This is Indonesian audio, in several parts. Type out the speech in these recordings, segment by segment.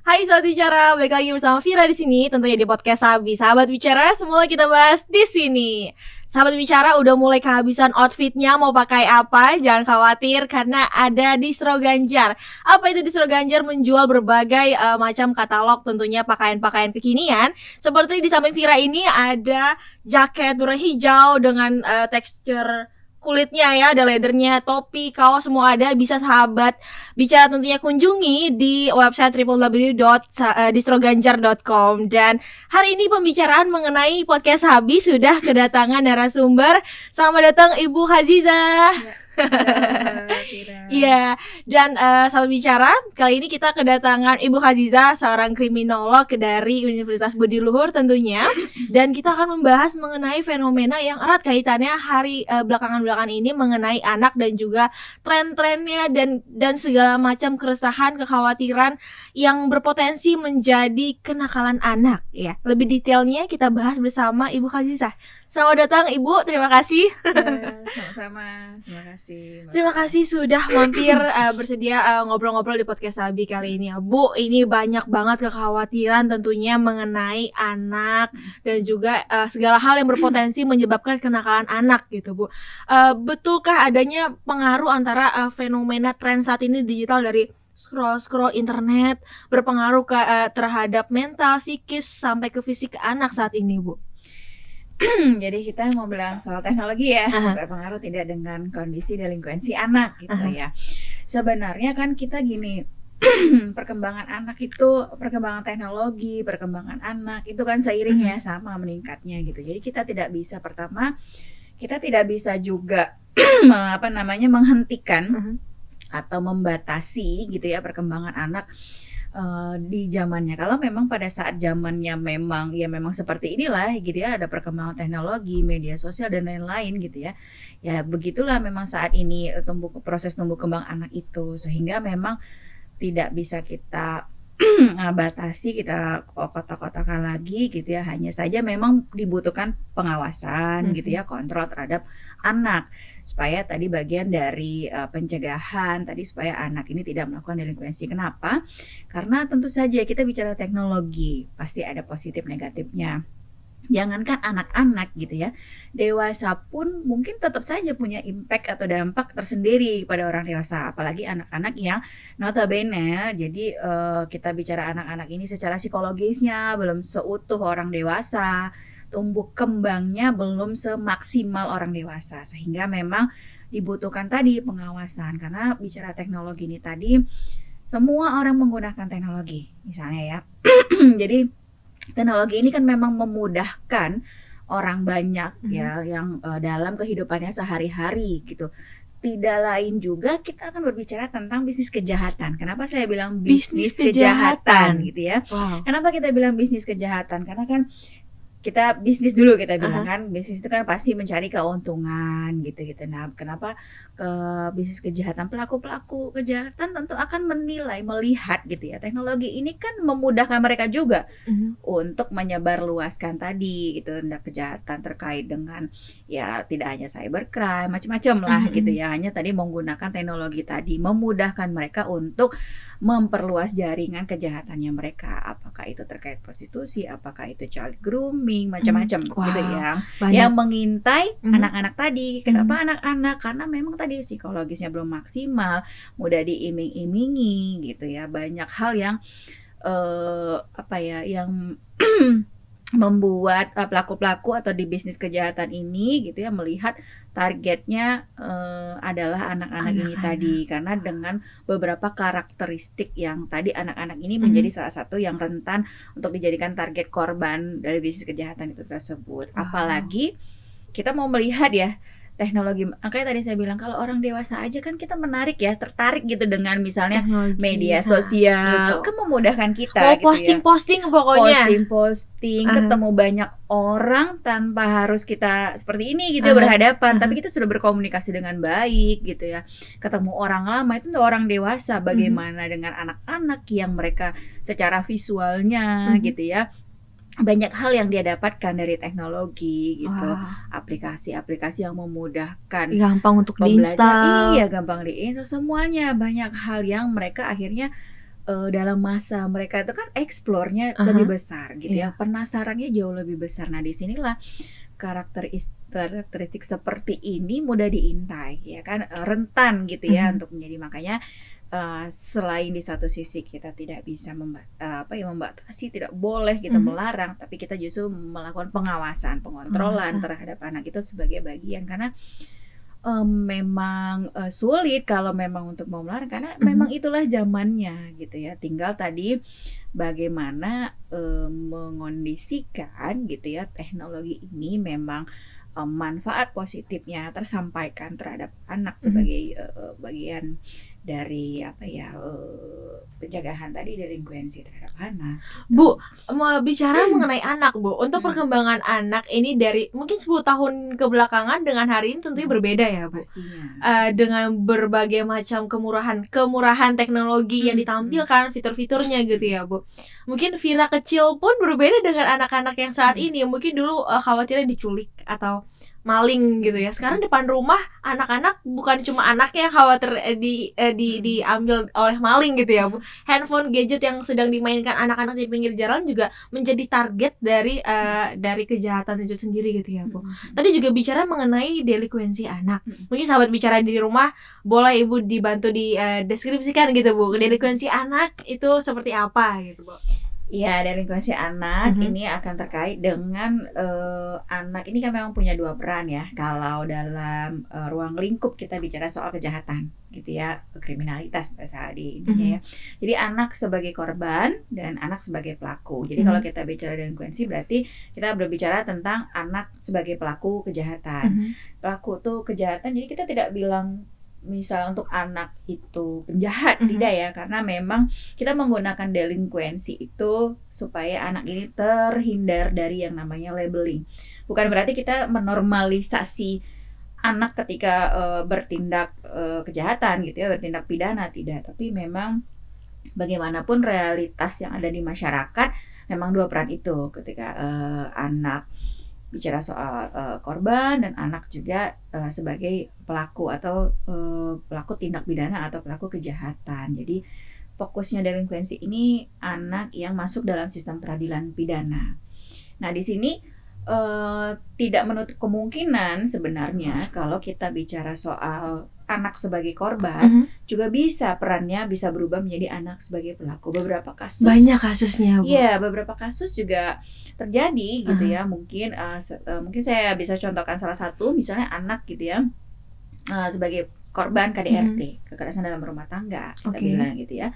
Hai Sobat Bicara, balik lagi bersama Vira di sini, tentunya di podcast Sabi. Sahabat Bicara, semua kita bahas di sini. Sahabat Bicara udah mulai kehabisan outfitnya, mau pakai apa? Jangan khawatir karena ada Distro Ganjar. Apa itu Distro Ganjar? Menjual berbagai macam katalog, tentunya pakaian-pakaian kekinian. Seperti di samping Vira ini ada jaket berwarna hijau dengan tekstur kulitnya ya, ada leathernya, topi, kaos semua ada. Bisa sahabat Bicara tentunya kunjungi di website www.distroganjar.com. Dan hari ini pembicaraan mengenai podcast Habi sudah kedatangan narasumber. Selamat datang Ibu Hazizah. Iya, dan sahabat bicara, kali ini kita kedatangan Ibu Hazizah, seorang kriminolog dari Universitas Budi Luhur tentunya. Dan kita akan membahas mengenai fenomena yang erat kaitannya hari belakangan ini mengenai anak dan juga tren-trennya dan segala macam keresahan, kekhawatiran yang berpotensi menjadi kenakalan anak ya. Lebih detailnya kita bahas bersama Ibu Hazizah. Selamat datang Ibu, terima kasih. Ya, sama-sama, terima kasih. Terima kasih sudah mampir bersedia ngobrol-ngobrol di podcast Sabi kali ini ya Bu. Ini banyak banget kekhawatiran tentunya mengenai anak dan juga segala hal yang berpotensi menyebabkan kenakalan anak gitu Bu. Betulkah adanya pengaruh antara fenomena tren saat ini digital dari scroll internet berpengaruh terhadap mental, psikis sampai ke fisik anak saat ini Bu? Jadi kita mau bilang soal teknologi ya, berpengaruh tidak dengan kondisi delinkuensi anak gitu ya. Sebenarnya kan kita gini, perkembangan anak itu, perkembangan teknologi, perkembangan anak itu kan seiring ya sama meningkatnya gitu. Jadi kita tidak bisa, pertama kita tidak bisa juga menghentikan atau membatasi gitu ya perkembangan anak di zamannya. Kalau memang pada saat zamannya memang seperti inilah gitu ya, ada perkembangan teknologi, media sosial dan lain-lain gitu ya. Ya begitulah memang saat ini proses tumbuh kembang anak itu, sehingga memang tidak bisa kita batasi, kita kotak-kotakan lagi gitu ya. Hanya saja memang dibutuhkan pengawasan gitu ya, kontrol terhadap anak supaya tadi bagian dari pencegahan tadi supaya anak ini tidak melakukan delinkuensi. Kenapa? Karena tentu saja kita bicara teknologi pasti ada positif negatifnya. Jangankan anak-anak gitu ya, dewasa pun mungkin tetap saja punya impact atau dampak tersendiri pada orang dewasa, apalagi anak-anak yang notabene. Jadi kita bicara anak-anak ini secara psikologisnya belum seutuh orang dewasa, tumbuh kembangnya belum semaksimal orang dewasa, sehingga memang dibutuhkan tadi pengawasan. Karena bicara teknologi ini tadi, semua orang menggunakan teknologi misalnya ya. Jadi teknologi ini kan memang memudahkan orang banyak ya yang dalam kehidupannya sehari-hari gitu. Tidak lain juga kita akan berbicara tentang bisnis kejahatan. Kenapa saya bilang bisnis kejahatan gitu ya? Wow. Kenapa kita bilang bisnis kejahatan? Karena kan kita bisnis dulu kita bilang kan, bisnis itu kan pasti mencari keuntungan gitu-gitu. Nah, kenapa ke bisnis kejahatan, pelaku-pelaku kejahatan tentu akan melihat gitu ya. Teknologi ini kan memudahkan mereka juga untuk menyebarluaskan tadi gitu tindak kejahatan terkait dengan ya tidak hanya cybercrime, macam-macam lah gitu ya. Hanya tadi menggunakan teknologi tadi memudahkan mereka untuk memperluas jaringan kejahatannya mereka, apakah itu terkait prostitusi, apakah itu child grooming, macam-macam gitu ya, yang mengintai anak-anak tadi. Kenapa anak-anak? Karena memang tadi psikologisnya belum maksimal, mudah diiming-imingi gitu ya, banyak hal yang yang membuat pelaku-pelaku atau di bisnis kejahatan ini gitu ya melihat targetnya adalah anak-anak ini tadi, karena dengan beberapa karakteristik yang tadi anak-anak ini menjadi salah satu yang rentan untuk dijadikan target korban dari bisnis kejahatan itu tersebut. Apalagi kita mau melihat ya teknologi, makanya tadi saya bilang kalau orang dewasa aja kan kita tertarik gitu dengan misalnya teknologi, media sosial, kan memudahkan kita gitu posting pokoknya. Posting, ketemu banyak orang tanpa harus kita seperti ini gitu berhadapan, tapi kita sudah berkomunikasi dengan baik gitu ya. Ketemu orang lama itu orang dewasa, bagaimana dengan anak-anak yang mereka secara visualnya gitu ya banyak hal yang dia dapatkan dari teknologi gitu. Aplikasi-aplikasi yang memudahkan, gampang untuk diinstal. Iya, gampang diinstal semuanya. Banyak hal yang mereka akhirnya dalam masa mereka itu kan explore-nya Aha, lebih besar gitu iya. ya, penasarannya jauh lebih besar. Nah disinilah karakteristik seperti ini mudah diintai ya kan, rentan gitu ya Mhm. untuk menjadi, makanya selain di satu sisi kita tidak bisa membatasi, tidak boleh kita Mhm. melarang, tapi kita justru melakukan pengawasan, pengontrolan Pengawasan. terhadap anak itu sebagai bagian, karena memang sulit kalau memang untuk mau melarang, karena memang Mhm. itulah zamannya gitu ya. Tinggal tadi bagaimana mengondisikan gitu ya teknologi ini memang manfaat positifnya tersampaikan terhadap anak Mhm. sebagai bagian dari pencegahan tadi, delinkuensi terhadap anak gitu. Bu, mau bicara mengenai anak, Bu. Untuk Mhm, perkembangan anak ini dari mungkin 10 tahun kebelakangan dengan hari ini tentunya mhm, berbeda ya, Bu. pastinya. Dengan berbagai macam kemurahan teknologi yang Mhm, mhm, ditampilkan, fitur-fiturnya gitu mhm, ya, Bu. Mungkin Vira kecil pun berbeda dengan anak-anak yang saat mhm, ini. Mungkin dulu khawatirnya diculik atau maling gitu mhm, ya. mhm, Sekarang depan rumah anak-anak bukan cuma anaknya yang khawatir mhm, diambil oleh maling gitu ya, Bu. mhm, Handphone, gadget yang sedang dimainkan anak-anak di pinggir jalan juga menjadi target dari kejahatan itu sendiri gitu ya, Bu. mhm, mhm, Tadi juga bicara mengenai delinkuensi anak. mhm, Mungkin sahabat bicara di rumah boleh Ibu dibantu deskripsikan gitu, Bu. mhm, mhm. Delinkuensi anak itu seperti apa gitu, Bu? Iya, delinkuensi anak Mhm. ini akan terkait dengan anak ini kan memang punya dua peran ya. Kalau dalam ruang lingkup kita bicara soal kejahatan, gitu ya, kriminalitas bahasa di ininya ya. Mhm. Jadi anak sebagai korban dan anak sebagai pelaku. Jadi kalau Mhm. kita bicara delinkuensi berarti kita berbicara tentang anak sebagai pelaku kejahatan. Mhm. Pelaku tuh kejahatan, jadi kita tidak bilang misalnya untuk anak itu penjahat, Mhm. tidak ya, karena memang kita menggunakan delinkuensi itu supaya anak ini terhindar dari yang namanya labeling. Bukan berarti kita menormalisasi anak ketika bertindak kejahatan gitu ya, bertindak pidana, tidak. Tapi memang bagaimanapun realitas yang ada di masyarakat, memang dua peran itu ketika anak bicara soal korban dan anak juga sebagai pelaku atau pelaku tindak pidana atau pelaku kejahatan. Jadi fokusnya delinkuensi ini anak yang masuk dalam sistem peradilan pidana. Nah, di sini tidak menutup kemungkinan sebenarnya kalau kita bicara soal anak sebagai korban, Mhm. juga bisa perannya bisa berubah menjadi anak sebagai pelaku. Beberapa Banyak kasus, kasusnya, Bu. iya, beberapa kasus juga terjadi gitu Aha. ya. Mungkin saya bisa contohkan salah satu, misalnya anak gitu ya, sebagai korban Mhm. KDRT, kekerasan dalam rumah tangga, kita Oke. bilang gitu ya.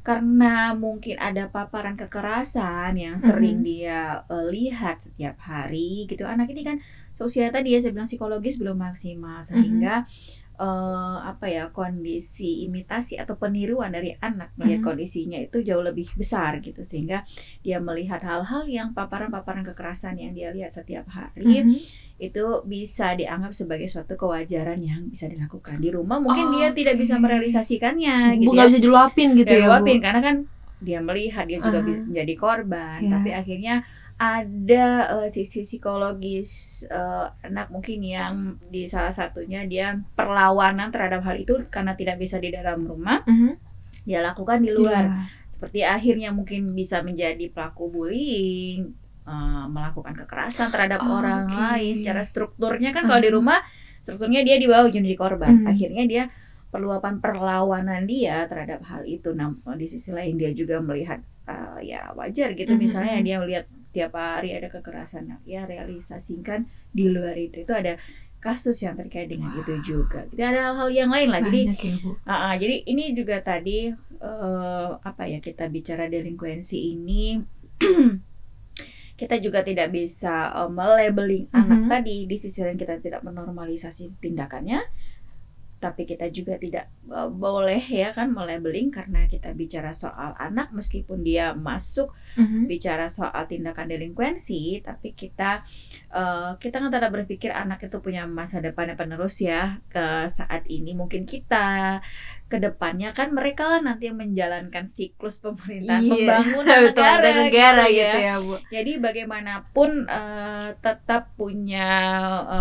Karena mungkin ada paparan kekerasan yang sering Mhm. dia lihat setiap hari gitu. Anak ini kan seusia tadi ya saya bilang psikologis belum maksimal, Mhm. sehingga kondisi imitasi atau peniruan dari anak melihat Mhm. kondisinya itu jauh lebih besar gitu, sehingga dia melihat hal-hal yang paparan-paparan kekerasan yang dia lihat setiap hari Mhm. itu bisa dianggap sebagai suatu kewajaran yang bisa dilakukan di rumah. Mungkin dia tidak Oke. bisa merealisasikannya Bu, gitu nggak ya, bisa diluapin gitu dari ya, Bu? luapin, karena kan dia melihat, dia juga Aha. menjadi korban, tapi Ya. akhirnya ada sisi psikologis anak mungkin yang di salah satunya dia perlawanan terhadap hal itu karena tidak bisa di dalam rumah, Mhm. dia lakukan di Di luar. luar. Seperti akhirnya mungkin bisa menjadi pelaku bullying, melakukan kekerasan terhadap orang Oke. lain. Secara strukturnya kan kalau di Aha. rumah, strukturnya dia di bawah jadi korban. Mhm. Akhirnya dia perlawanan dia terhadap hal itu. Nah, di sisi lain dia juga melihat, ya wajar gitu Mhm. misalnya Mhm. dia melihat tiap hari ada kekerasan. Nah, dia realisasikan di luar itu ada kasus yang terkait dengan itu Wah, juga. Jadi ada hal-hal yang lain lah. Jadi banyak ya, Bu. jadi ini juga tadi, kita bicara delinkuensi ini, kita juga tidak bisa me-labeling anak Mhm. tadi. Di sisi lain kita tidak menormalisasi tindakannya, tapi kita juga tidak boleh ya kan me-labeling, karena kita bicara soal anak meskipun dia masuk Mhm. bicara soal tindakan delinkuensi, tapi kita kan tidak berpikir anak itu punya masa depan yang penerus ya, ke saat ini mungkin kita kedepannya kan mereka lah nanti yang menjalankan siklus pemerintahan, Iya, membangun betul, ada negara gitu gitu ya. ya Bu. Jadi bagaimanapun tetap punya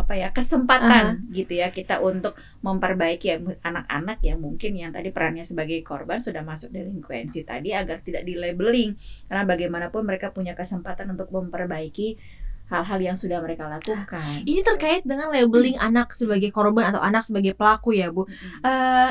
apa ya kesempatan gitu ya kita untuk memperbaiki ya, anak-anak yang mungkin yang tadi perannya sebagai korban sudah masuk delinkuensi tadi agar tidak di-labeling, karena bagaimanapun mereka punya kesempatan untuk memperbaiki hal-hal yang sudah mereka lakukan. Ini terkait dengan labeling anak sebagai korban atau anak sebagai pelaku ya Bu.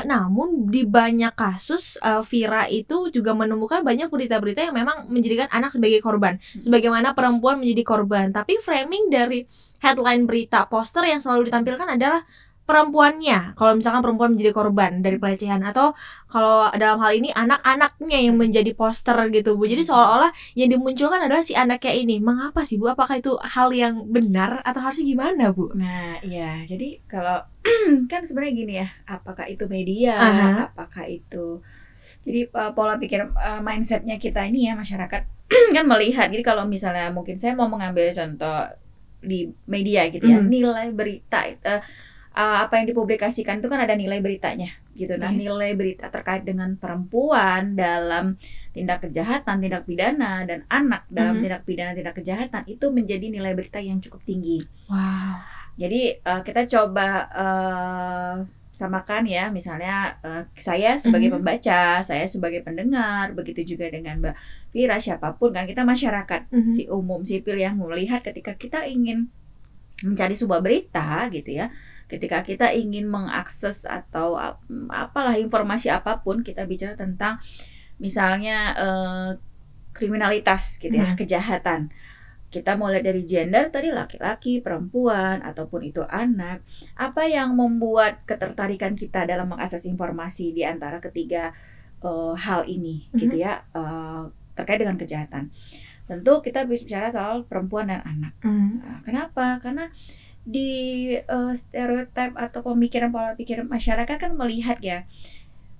Namun di banyak kasus Vira itu juga menemukan banyak berita-berita yang memang menjadikan anak sebagai korban, sebagaimana perempuan menjadi korban. Tapi framing dari headline berita poster yang selalu ditampilkan adalah perempuannya. Kalau misalkan perempuan menjadi korban dari pelecehan, atau kalau dalam hal ini anak-anaknya yang menjadi poster gitu Bu. Jadi seolah-olah yang dimunculkan adalah si anaknya ini. Mengapa sih Bu? Apakah itu hal yang benar atau harusnya gimana Bu? Nah, iya. Jadi kalau kan sebenarnya gini ya, apakah itu media, apakah itu jadi pola pikir mindsetnya kita ini ya masyarakat kan melihat. Jadi kalau misalnya mungkin saya mau mengambil contoh di media gitu ya, nilai berita apa yang dipublikasikan itu kan ada nilai beritanya gitu. Nah, nilai berita terkait dengan perempuan dalam tindak kejahatan, tindak pidana, dan anak dalam tindak pidana, tindak kejahatan itu menjadi nilai berita yang cukup tinggi. Wow. Jadi kita coba samakan ya, misalnya saya sebagai pembaca, saya sebagai pendengar, begitu juga dengan Mbak Vira, siapapun kan kita masyarakat si umum sipil yang melihat ketika kita ingin mencari sebuah berita gitu ya. Ketika kita ingin mengakses atau apalah informasi apapun, kita bicara tentang misalnya kriminalitas gitu ya, kejahatan. Kita mulai dari gender tadi, laki-laki, perempuan, ataupun itu anak. Apa yang membuat ketertarikan kita dalam mengakses informasi di antara ketiga hal ini gitu ya, terkait dengan kejahatan. Tentu kita bicara soal perempuan dan anak. Nah, kenapa? Karena di stereotip atau pemikiran pola pikir masyarakat kan melihat ya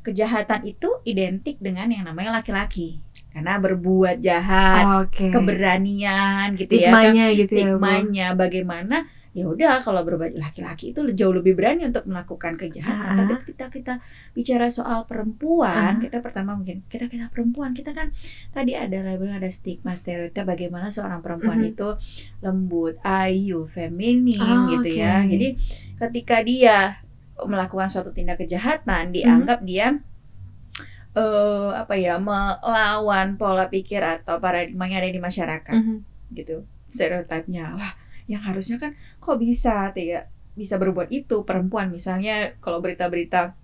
kejahatan itu identik dengan yang namanya laki-laki karena berbuat jahat, keberanian gitu ya kan, stigmanya bagaimana ya udah kalau berbuat laki-laki itu jauh lebih berani untuk melakukan kejahatan. Tapi ketika kita bicara soal perempuan, kita pertama mungkin kita perempuan, kita kan tadi ada label, ada stigma, stereotip bagaimana seorang perempuan itu lembut, ayu, feminim gitu ya. Jadi ketika dia melakukan suatu tindak kejahatan dianggap dia melawan pola pikir atau paradigma yang ada di masyarakat gitu, stereotipnya. Wah, yang harusnya kan kok bisa berbuat itu perempuan, misalnya kalau berita-berita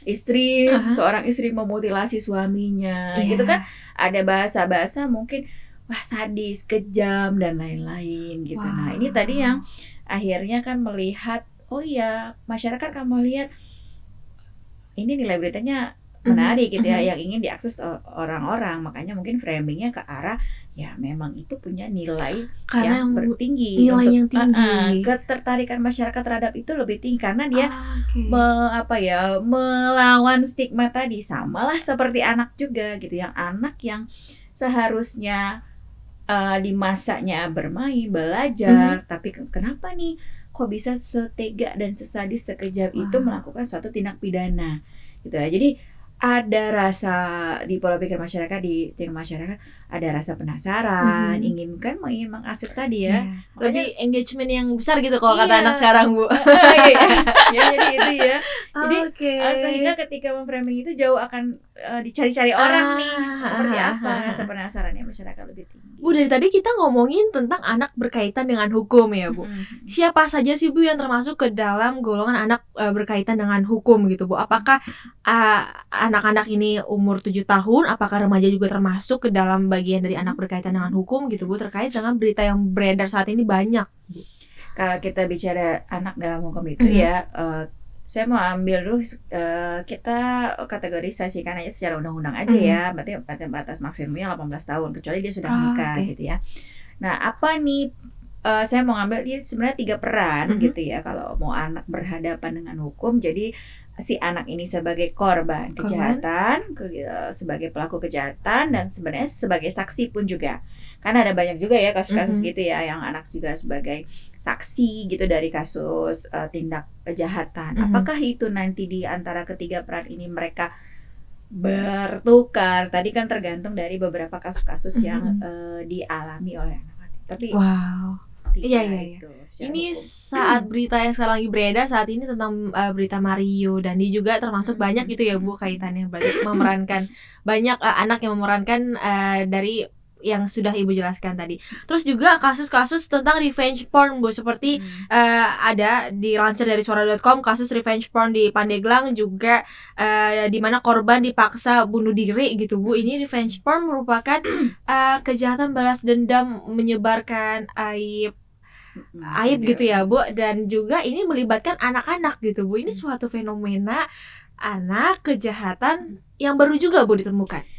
istri, seorang istri memutilasi suaminya gitu kan, ada bahasa-bahasa mungkin wah sadis, kejam dan lain-lain gitu. Nah, ini tadi yang akhirnya kan melihat oh iya, masyarakat kan melihat ini nilai beritanya menarik gitu ya, yang ingin diakses orang-orang, makanya mungkin framingnya ke arah ya memang itu punya nilai yang bertinggi, nilai yang tinggi. Ketertarikan masyarakat terhadap itu lebih tinggi karena dia melawan stigma tadi. Samalah seperti anak juga gitu, yang anak yang seharusnya di masanya bermain, belajar, tapi kenapa nih kok bisa setega dan sesadis sekejam itu melakukan suatu tindak pidana gitu ya. Jadi ada rasa di pola pikir masyarakat, di stigma masyarakat, ada rasa penasaran, ingin mengakses tadi ya. Lebih engagement yang besar gitu kalau kata anak sekarang Bu. Jadi itu ya. Jadi sehingga ketika memframing itu jauh akan dicari-cari orang nih seperti apa, rasa penasarannya masyarakat lebih tinggi. Bu, dari tadi kita ngomongin tentang anak berkaitan dengan hukum ya Bu. Siapa saja sih Bu yang termasuk ke dalam golongan anak berkaitan dengan hukum gitu Bu? Apakah anak-anak ini umur 7 tahun, apakah remaja juga termasuk ke dalam bagian dari anak berkaitan dengan hukum gitu Bu, terkait dengan berita yang beredar saat ini banyak Bu? Kalau kita bicara anak dalam hukum itu ya, saya mau ambil dulu kita kategorisasikan aja secara undang-undang aja ya, berarti batas maksimumnya 18 tahun kecuali dia sudah menikah gitu ya. Nah, apa nih saya mau ngambil dia sebenarnya 3 peran gitu ya kalau mau anak berhadapan dengan hukum. Jadi si anak ini sebagai korban kejahatan, sebagai pelaku kejahatan, dan sebenarnya sebagai saksi pun juga. Karena ada banyak juga ya kasus-kasus gitu ya, yang anak juga sebagai saksi gitu dari kasus tindak kejahatan. Apakah itu nanti di antara ketiga peran ini mereka bertukar? Tadi kan tergantung dari beberapa kasus-kasus yang dialami oleh anak-anak. Tapi Iya. Ini hukum. saat berita yang sekarang lagi beredar saat ini tentang berita Mario Dandi juga termasuk banyak gitu ya Bu kaitannya, berarti memerankan banyak anak yang memerankan dari yang sudah Ibu jelaskan tadi. Terus juga kasus-kasus tentang revenge porn Bu, seperti ada dilansir dari suara.com, kasus revenge porn di Pandeglang juga di mana korban dipaksa bunuh diri gitu Bu. Ini revenge porn merupakan kejahatan balas dendam, menyebarkan aib gitu ya Bu, dan juga ini melibatkan anak-anak gitu Bu. Ini suatu fenomena anak kejahatan yang baru juga Bu ditemukan.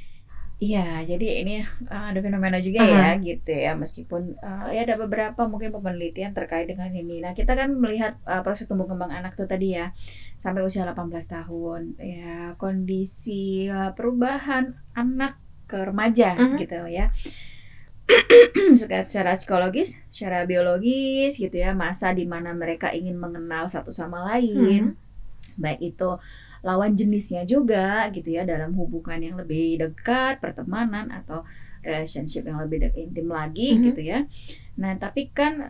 Iya, jadi ini ada fenomena juga ya gitu ya, meskipun ya ada beberapa mungkin penelitian terkait dengan ini. Nah, kita kan melihat proses tumbuh kembang anak tuh tadi ya, sampai usia 18 tahun ya, kondisi perubahan anak ke remaja gitu ya. Secara psikologis, secara biologis gitu ya, masa di mana mereka ingin mengenal satu sama lain, baik itu lawan jenisnya juga gitu ya, dalam hubungan yang lebih dekat, pertemanan atau relationship yang lebih intim lagi gitu ya. Nah, tapi kan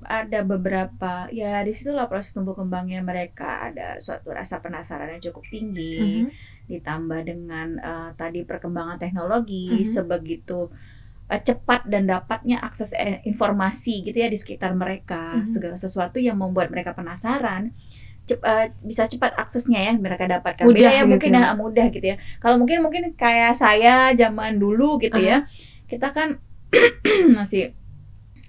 ada beberapa ya, disitulah proses tumbuh kembangnya mereka, ada suatu rasa penasaran yang cukup tinggi, ditambah dengan tadi perkembangan teknologi sebegitu cepat dan dapatnya akses informasi gitu ya di sekitar mereka, segala sesuatu yang membuat mereka penasaran, bisa cepat aksesnya ya mereka dapatkan. Mudah beda ya gitu mungkin mudah gitu ya. Kalau mungkin kayak saya zaman dulu gitu ya, kita kan masih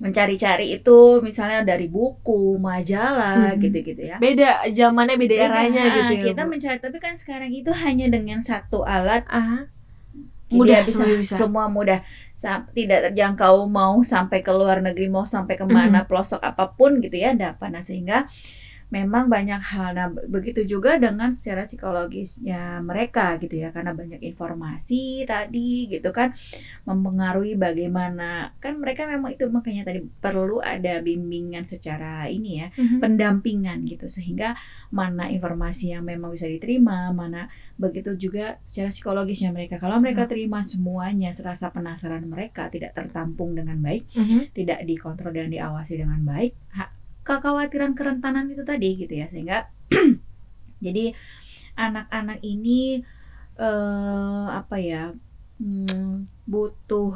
mencari-cari itu misalnya dari buku, majalah gitu-gitu ya. Beda zamannya, beda eranya gitu ya. Kita mencari, tapi kan sekarang itu hanya dengan satu alat mudah, bisa semua mudah, tidak terjangkau, mau sampai ke luar negeri, mau sampai kemana pelosok apapun gitu ya dapat. Nah, sehingga memang banyak hal. Nah, begitu juga dengan secara psikologisnya mereka gitu ya, karena banyak informasi tadi gitu kan mempengaruhi bagaimana, kan mereka memang itu makanya tadi perlu ada bimbingan secara ini ya, pendampingan gitu, sehingga mana informasi yang memang bisa diterima, mana begitu juga secara psikologisnya mereka. Kalau mereka terima semuanya, rasa penasaran mereka tidak tertampung dengan baik, tidak dikontrol dan diawasi dengan baik, kekhawatiran kerentanan itu tadi gitu ya, sehingga jadi anak-anak ini butuh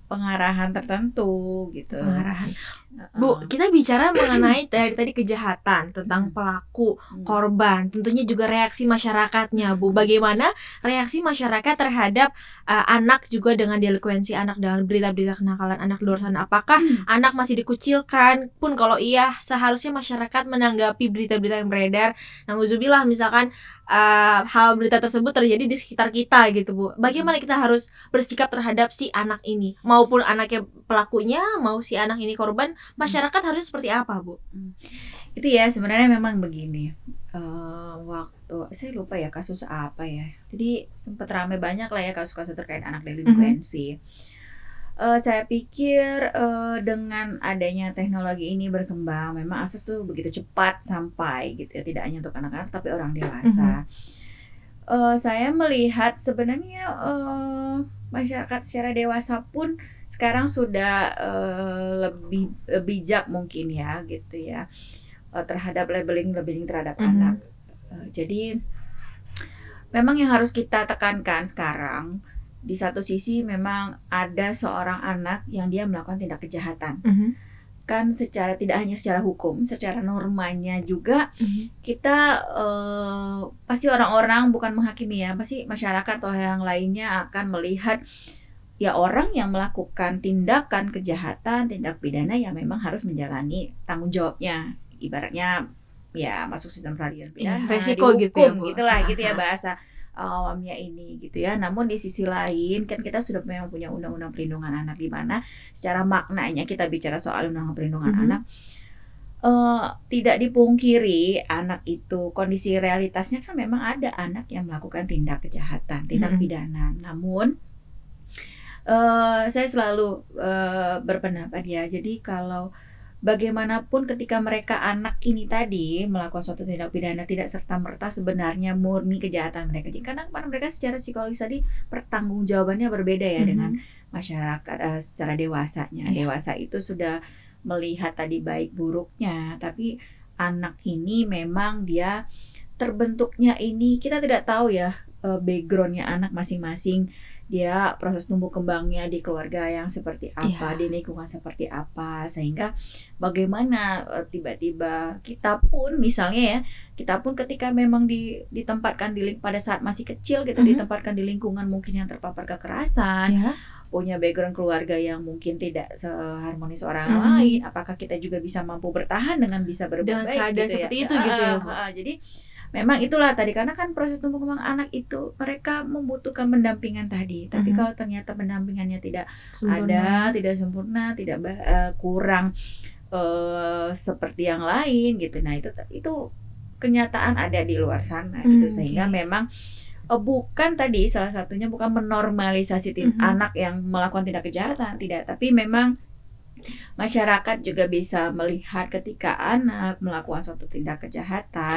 pengarahan tertentu gitu. Bu, kita bicara mengenai tadi kejahatan, tentang pelaku, korban, tentunya juga reaksi masyarakatnya Bu. Bagaimana reaksi masyarakat terhadap anak juga dengan delinkuensi anak, dengan berita-berita kenakalan anak di luar sana? Apakah anak masih dikucilkan? Pun kalau iya, seharusnya masyarakat menanggapi berita-berita yang beredar. Nauzubillah misalkan hal berita tersebut terjadi di sekitar kita gitu Bu. Bagaimana kita harus bersikap terhadap si anak ini, maupun anaknya pelakunya, mau si anak ini korban, masyarakat harus seperti apa Bu? Itu ya sebenarnya memang begini, waktu saya lupa ya kasus apa ya, jadi sempat ramai banyak lah ya kasus-kasus terkait anak delinkuensi. Saya pikir dengan adanya teknologi ini berkembang, memang akses tuh begitu cepat sampai gitu ya, tidak hanya untuk anak-anak tapi orang dewasa. Saya melihat sebenarnya masyarakat secara dewasa pun sekarang sudah lebih bijak mungkin ya gitu ya, terhadap labeling terhadap anak. Jadi memang yang harus kita tekankan sekarang, di satu sisi memang ada seorang anak yang dia melakukan tindak kejahatan. Kan tidak hanya secara hukum, secara normanya juga kita pasti orang-orang bukan menghakimi ya, pasti masyarakat atau yang lainnya akan melihat ya orang yang melakukan tindakan kejahatan, tindak pidana yang memang harus menjalani tanggung jawabnya. Ibaratnya ya masuk sistem peradilan pidana, resiko dihukum gitu ya bahasa awamnya ini gitu ya. Namun di sisi lain kan kita sudah memang punya undang-undang perlindungan anak, di mana secara maknanya kita bicara soal undang-undang perlindungan anak, tidak dipungkiri anak itu kondisi realitasnya kan memang ada anak yang melakukan tindak kejahatan, tindak pidana. Namun saya selalu berpendapat ya. Jadi kalau bagaimanapun ketika mereka anak ini tadi melakukan suatu tindak pidana tidak serta-merta sebenarnya murni kejahatan mereka. Jadi kadang mereka secara psikologis tadi pertanggungjawabannya berbeda ya dengan masyarakat secara dewasanya. Dewasa itu sudah melihat tadi baik buruknya, tapi anak ini memang dia terbentuknya ini kita tidak tahu ya backgroundnya anak masing-masing. Dia proses tumbuh kembangnya di keluarga yang seperti apa, di lingkungan seperti apa, sehingga bagaimana tiba-tiba kita pun misalnya ya, kita pun ketika memang ditempatkan pada saat masih kecil gitu, ditempatkan di lingkungan mungkin yang terpapar kekerasan, punya background keluarga yang mungkin tidak seharmonis orang lain, apakah kita juga bisa mampu bertahan dengan bisa berbuat dengan baik keadaan gitu seperti ya? itu gitu ya, Bu? Jadi memang itulah tadi, karena kan proses tumbuh kembang anak itu mereka membutuhkan pendampingan tadi. Tapi kalau ternyata pendampingannya tidak ada, tidak sempurna, tidak kurang seperti yang lain gitu. Nah itu kenyataan ada di luar sana gitu, sehingga memang bukan tadi salah satunya bukan menormalisasi anak yang melakukan tindak kejahatan, tidak, tapi memang masyarakat juga bisa melihat ketika anak melakukan suatu tindak kejahatan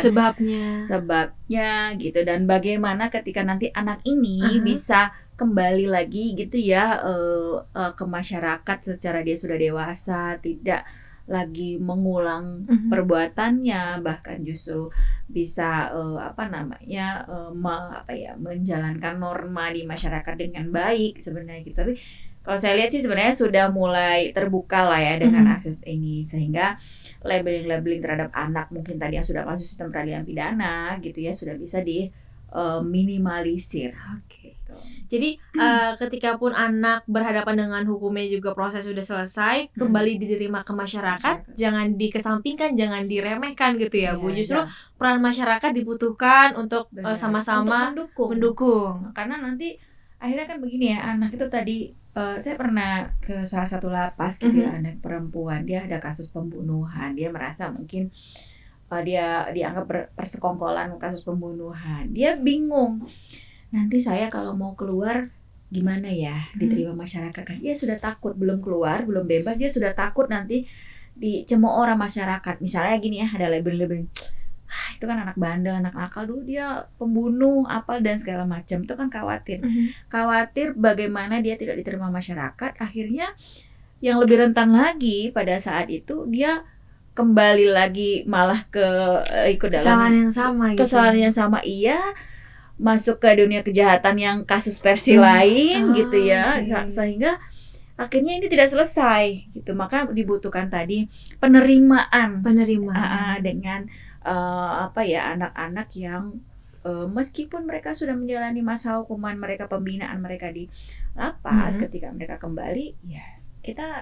sebabnya gitu, dan bagaimana ketika nanti anak ini bisa kembali lagi gitu ya ke masyarakat secara dia sudah dewasa, tidak lagi mengulang perbuatannya, bahkan justru bisa menjalankan norma di masyarakat dengan baik sebenarnya gitu. Tapi kalau saya lihat sih sebenarnya sudah mulai terbuka lah ya dengan akses ini, sehingga labeling terhadap anak mungkin tadi yang sudah masuk sistem peradilan pidana gitu ya sudah bisa diminimalisir. Gitu. Jadi ketika pun anak berhadapan dengan hukumnya juga proses sudah selesai, kembali diterima ke masyarakat, jangan dikesampingkan, jangan diremehkan gitu ya, Bu. Justru peran masyarakat dibutuhkan untuk sama-sama mendukung. Karena nanti akhirnya kan begini ya, anak itu tadi saya pernah ke salah satu lapas gitu ya, anak perempuan, dia ada kasus pembunuhan, dia merasa mungkin dia dianggap persekongkolan kasus pembunuhan, dia bingung, nanti saya kalau mau keluar gimana ya diterima masyarakat kan, dia sudah takut, belum keluar, belum bebas, dia sudah takut nanti dicemooh orang masyarakat, misalnya gini ya, ada label-label, itu kan anak bandel, anak nakal, dulu dia pembunuh, apal dan segala macam, itu kan khawatir bagaimana dia tidak diterima masyarakat, akhirnya yang lebih rentan lagi pada saat itu dia kembali lagi malah ikut dalam kesalahan yang sama, iya, masuk ke dunia kejahatan yang kasus versi lain gitu ya, sehingga akhirnya ini tidak selesai gitu. Maka dibutuhkan tadi penerimaan dengan anak-anak yang meskipun mereka sudah menjalani masa hukuman mereka, pembinaan mereka di lapas, ketika mereka kembali ya kita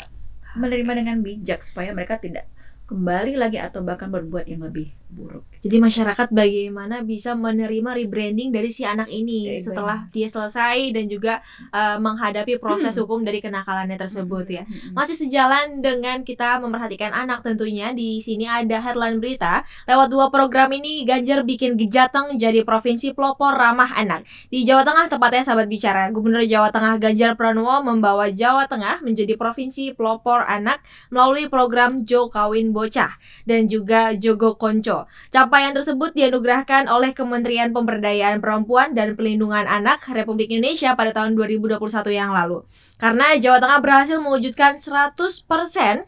menerima dengan bijak supaya mereka tidak kembali lagi atau bahkan berbuat yang lebih buruk. Jadi masyarakat bagaimana bisa menerima rebranding dari si anak ini setelah dia selesai dan juga menghadapi proses hukum dari kenakalannya tersebut ya. Masih sejalan dengan kita memperhatikan anak tentunya, di sini ada headline berita. Lewat 2 program ini, Ganjar bikin Jateng jadi provinsi pelopor ramah anak. Di Jawa Tengah tepatnya, sahabat bicara, Gubernur Jawa Tengah Ganjar Pranowo membawa Jawa Tengah menjadi provinsi pelopor anak melalui program Jo Kawin Bocah dan juga Jogo Konco. Capaian tersebut dianugerahkan oleh Kementerian Pemberdayaan Perempuan dan Pelindungan Anak Republik Indonesia pada tahun 2021 yang lalu. Karena Jawa Tengah berhasil mewujudkan 100%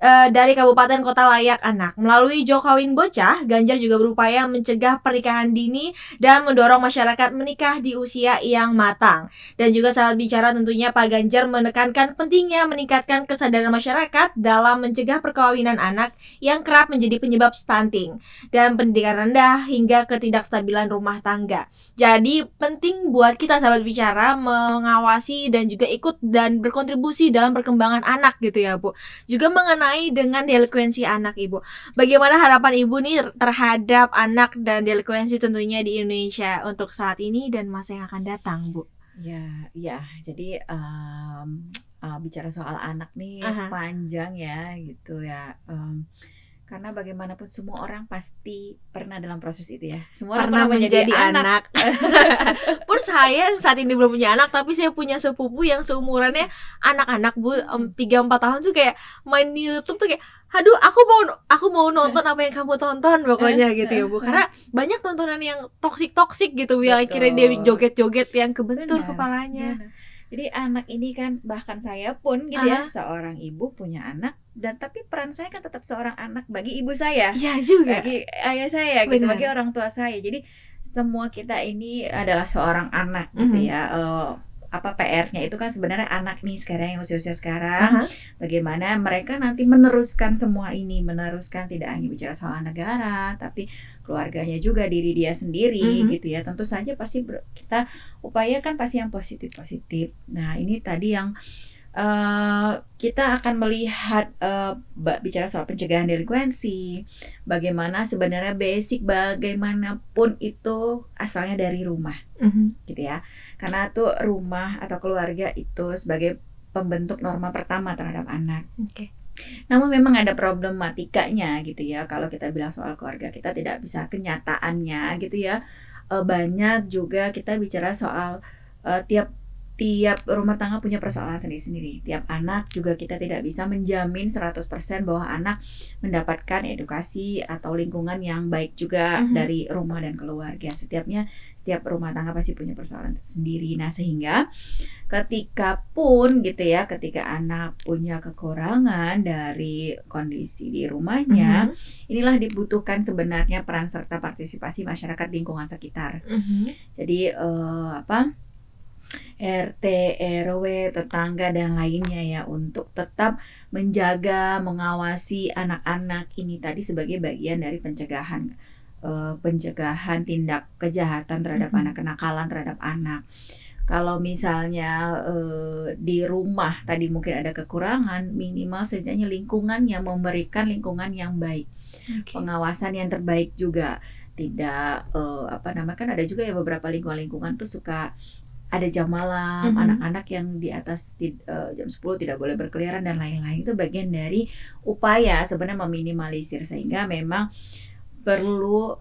dari kabupaten kota layak anak. Melalui Jo Kawin Bocah, Ganjar juga berupaya mencegah pernikahan dini dan mendorong masyarakat menikah di usia yang matang. Dan juga sahabat bicara, tentunya Pak Ganjar menekankan pentingnya meningkatkan kesadaran masyarakat dalam mencegah perkawinan anak yang kerap menjadi penyebab stunting dan pendidikan rendah hingga ketidakstabilan rumah tangga. Jadi penting buat kita sahabat bicara mengawasi dan juga ikut dan berkontribusi dalam perkembangan anak gitu ya, Bu. Juga mengenai dengan delinkuensi anak, Ibu. Bagaimana harapan Ibu nih terhadap anak dan delinkuensi tentunya di Indonesia untuk saat ini dan masa yang akan datang, Bu? Ya. Jadi bicara soal anak nih panjang ya gitu ya. Karena bagaimanapun semua orang pasti pernah dalam proses itu ya. Semua orang Pernah menjadi anak. Pun saya saat ini belum punya anak, tapi saya punya sepupu yang seumurannya anak-anak Bu, 3-4 tahun tuh kayak main di YouTube tuh kayak, aduh aku mau nonton apa yang kamu tonton pokoknya gitu ya Bu. Karena banyak tontonan yang toksik gitu Bu, yang akhirnya dia joget-joget yang kebentur Benar, kepalanya. benar. Jadi anak ini kan, bahkan saya pun gitu ya, seorang ibu punya anak, dan tapi peran saya kan tetap seorang anak bagi ibu saya, Iya juga. bagi ayah saya gitu, Benar. bagi orang tua saya. Jadi semua kita ini adalah seorang anak gitu ya. PR-nya itu kan sebenarnya anak nih sekarang yang usia-usia sekarang, bagaimana mereka nanti meneruskan semua ini, meneruskan tidak hanya bicara soal negara, tapi keluarganya juga, diri dia sendiri gitu ya. Tentu saja pasti kita upayakan pasti yang positif-positif. Nah ini tadi yang kita akan melihat bicara soal pencegahan delinkuensi, bagaimana sebenarnya basic bagaimanapun itu asalnya dari rumah, gitu ya. Karena tuh rumah atau keluarga itu sebagai pembentuk norma pertama terhadap anak. Namun memang ada problematikanya gitu ya. Kalau kita bilang soal keluarga, kita tidak bisa kenyataannya gitu ya. Banyak juga kita bicara soal tiap rumah tangga punya persoalan sendiri-sendiri. Tiap anak juga kita tidak bisa menjamin 100% bahwa anak mendapatkan edukasi atau lingkungan yang baik juga dari rumah dan keluarga. Setiap rumah tangga pasti punya persoalan sendiri. Nah, sehingga ketika anak punya kekurangan dari kondisi di rumahnya, inilah dibutuhkan sebenarnya peran serta partisipasi masyarakat lingkungan sekitar. Jadi RT, RW, tetangga dan lainnya ya, untuk tetap menjaga, mengawasi anak-anak ini tadi sebagai bagian dari pencegahan tindak kejahatan terhadap anak, kenakalan terhadap anak. Kalau misalnya di rumah tadi mungkin ada kekurangan, minimal setidaknya lingkungan yang memberikan lingkungan yang baik, pengawasan yang terbaik juga. Tidak kan ada juga ya beberapa lingkungan tuh suka ada jam malam, anak-anak yang di atas jam 10 tidak boleh berkeliaran dan lain-lain. Itu bagian dari upaya sebenarnya meminimalisir, sehingga memang perlu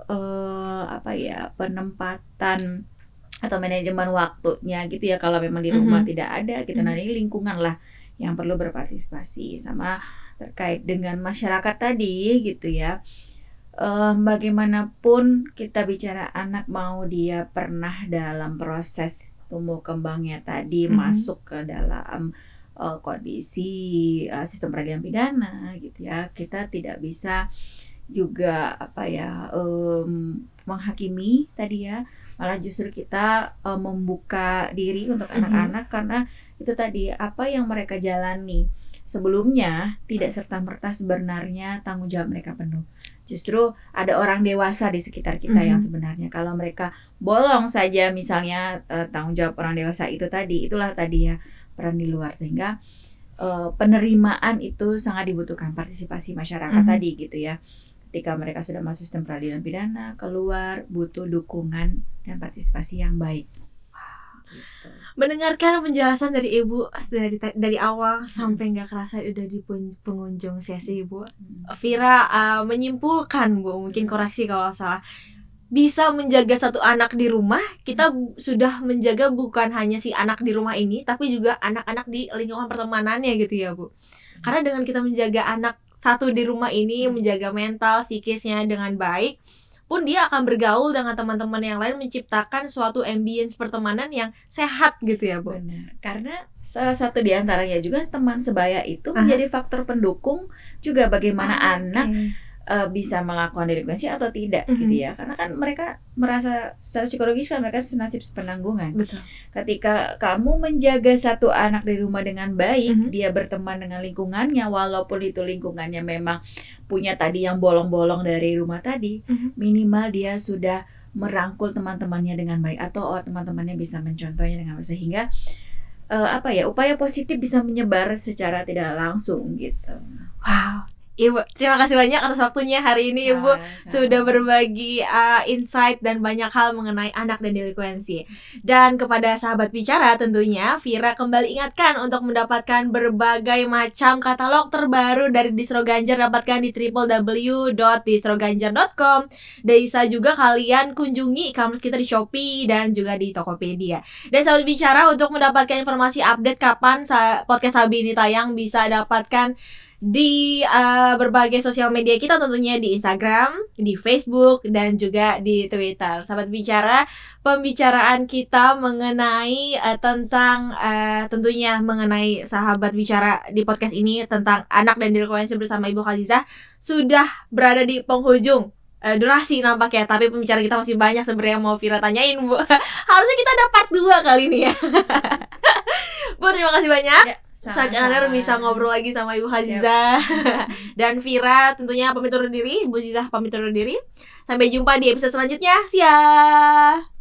penempatan atau manajemen waktunya gitu ya. Kalau memang di rumah tidak ada gitu, nah ini lingkungan lah yang perlu berpartisipasi. Sama terkait dengan masyarakat tadi gitu ya. Bagaimanapun kita bicara anak, mau dia pernah dalam proses tumbuh kembangnya tadi masuk ke dalam kondisi sistem peradilan pidana gitu ya, kita tidak bisa juga menghakimi tadi ya, malah justru kita membuka diri untuk anak-anak, karena itu tadi apa yang mereka jalani sebelumnya tidak serta-merta sebenarnya tanggung jawab mereka penuh. Justru ada orang dewasa di sekitar kita yang sebenarnya kalau mereka bolong saja misalnya tanggung jawab orang dewasa itu tadi, itulah tadi ya peran di luar, sehingga penerimaan itu sangat dibutuhkan, partisipasi masyarakat tadi gitu ya. Ketika mereka sudah masuk sistem peradilan pidana, keluar butuh dukungan dan partisipasi yang baik. Gitu. Mendengarkan penjelasan dari Ibu dari awal sampai nggak kerasa udah di pengunjung sesi Ibu, Vira menyimpulkan Bu, mungkin koreksi kalau salah, bisa menjaga satu anak di rumah, kita sudah menjaga bukan hanya si anak di rumah ini, tapi juga anak-anak di lingkungan pertemanannya gitu ya Bu. Karena dengan kita menjaga anak satu di rumah ini, menjaga mental, psikisnya dengan baik, pun dia akan bergaul dengan teman-teman yang lain, menciptakan suatu ambience pertemanan yang sehat gitu ya Bu. Benar, karena salah satu di antaranya juga teman sebaya itu menjadi faktor pendukung juga bagaimana anak bisa melakukan delinkuensi atau tidak gitu ya, karena kan mereka merasa secara psikologis kan mereka senasib sepenanggungan. Betul. Ketika kamu menjaga satu anak di rumah dengan baik, dia berteman dengan lingkungannya, walaupun itu lingkungannya memang punya tadi yang bolong-bolong dari rumah tadi, minimal dia sudah merangkul teman-temannya dengan baik, atau teman-temannya bisa mencontohnya dengan baik, sehingga upaya positif bisa menyebar secara tidak langsung gitu. Wow. Ibu, terima kasih banyak atas waktunya hari ini Ibu Sama-sama. sudah berbagi insight dan banyak hal mengenai anak dan delinkuensi. Dan kepada sahabat bicara tentunya Vira kembali ingatkan untuk mendapatkan berbagai macam katalog terbaru dari Distro Ganjar dapatkan di www.distroganjar.com. Dan bisa juga kalian kunjungi e-commerce kita di Shopee dan juga di Tokopedia. Dan sahabat bicara untuk mendapatkan informasi update kapan podcast Sabi ini tayang bisa dapatkan di berbagai sosial media kita tentunya di Instagram, di Facebook, dan juga di Twitter. Sahabat bicara, pembicaraan kita mengenai tentang tentunya mengenai sahabat bicara di podcast ini tentang anak dan delinkuensi bersama Ibu Khazizah sudah berada di penghujung durasi nampaknya, tapi pembicara kita masih banyak sebenarnya yang mau Vira tanyain, Bu. Harusnya kita ada part 2 kali ini ya. Bu, terima kasih banyak. Ya, Such sama-sama. honor bisa ngobrol lagi sama Ibu Khazizah. Dan Vira tentunya pamit undur diri, Bu Zizah pamit undur diri. Sampai jumpa di episode selanjutnya. See ya.